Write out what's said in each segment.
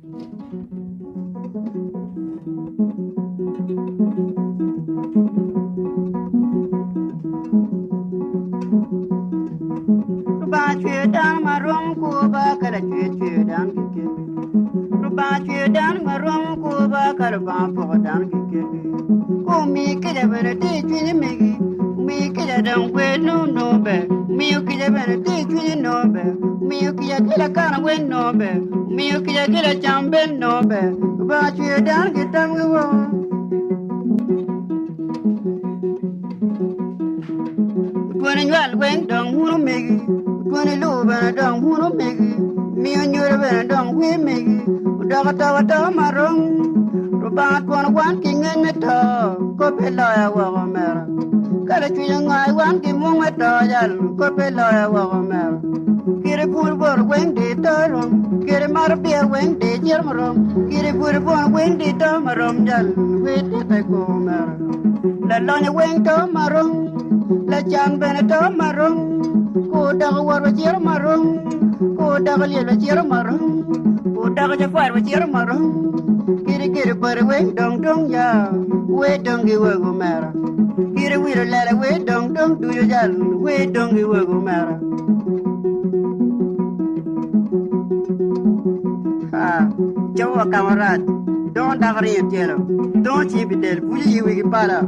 Ba chue dan marom ko ba kala chue dan kike. Ba chue dan marom ko ba kala ba po dan kike. Ko mi kila bere de chue megi. Mi kila dan we no no be. Mi kila bere de chue no be. Mi kila kana we no be. Mi kila chambe no be. Ba chue dan kitam wo. Twenty well when dong huru megi. Twenty low ben dong huru megi. Mi nyure ben dong we megi. Daga tawa tawa marong. Rubangat wan wan kingen meto. Ko pela ya wa mera. Kala chuya ngai wan ki mung meto jal. Ko pela ya wa mera. Kiri pur bor wen de tarom. Kiri mar biar wen de jermarom. Kiri pur bor wen de tamarom jal. We de ko mera. La lonya wen to marong. La chan ben to marong. Ko daga war jer marong. Ko daga le jer marong. Ko daga je far jer marong. Kiri bar we dong dong ya. We dong gi we go mera. Kiri wir la we dong dong du yo jal. We dong gi we go mera. Ha, jawa kamarad. Don't daga ri telo. Don't chi bidel buji we gi para.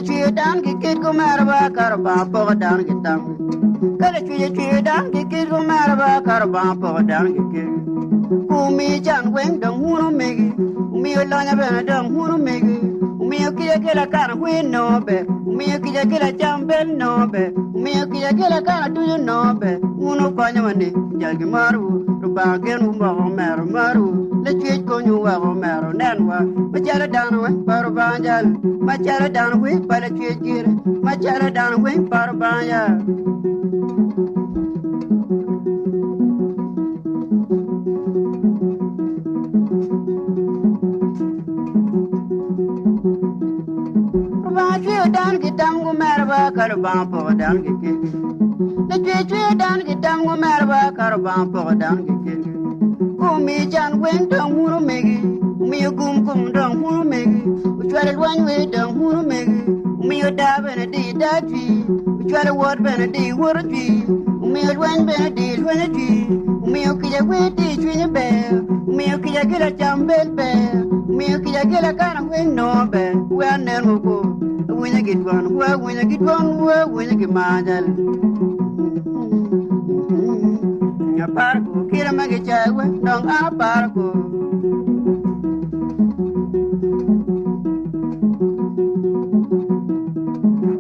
Chuya dan ki kid ko maraba karba po dan ki tam. Kala chuya dan ki kid ko maraba karba po dan ki kid. Umi jan wen dong hunu megi. Umi olanya ben dong hunu megi. Umi kila kana wen no be. Umi kila jambel no be. Umi kila kana tu no be. Hunu panya mane jalgi maru. Ruba gen umba maru maru. Le chuya ko nyu wa maru nenwa. Majala dan we paru banjal. Majala dan we pala chuya. Majala dan we paru banjal. Dan kitam gu merba karba po dan kike. Na chue dan kitam gu merba karba po dan kike. Kumi jan wen dong huru megi. Mi gum dong huru megi. Uchwale lwan we dong huru megi. Mi da bene di da twi. Uchwale word bene di word twi. Mi lwan bene di lwan twi. Mi kija we di twi be. Mi kija chambel be. Mi kija kana we no be. We anen ko. When you get one, when you get one, when you get majal. A parco, kira magichawe, dong a parco.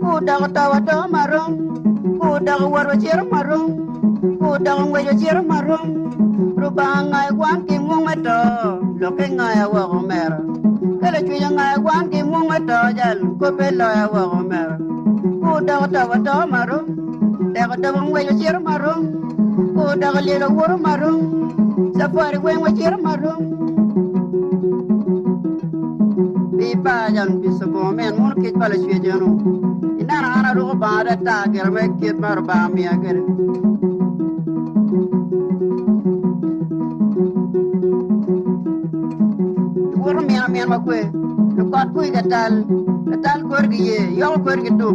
Kudaga tawa to marong, kudaga warwa chira marong, kudaga wejo chira marong. Rubanga wan ki mumato, looking I wa mera. Kala chuya ngai wan ki mung ma to jal ko pelo ya wa mer ko da ta maro da da wang we chir maro ko da le ro wor maro safari we wa chir maro bi pa jan bi so bo men mun ki pala chuya jano ina ana ro ba da ta ger me ki mar ba mi ager mian ma kwe ko ku ga tal kor gi ye yo kor gi tu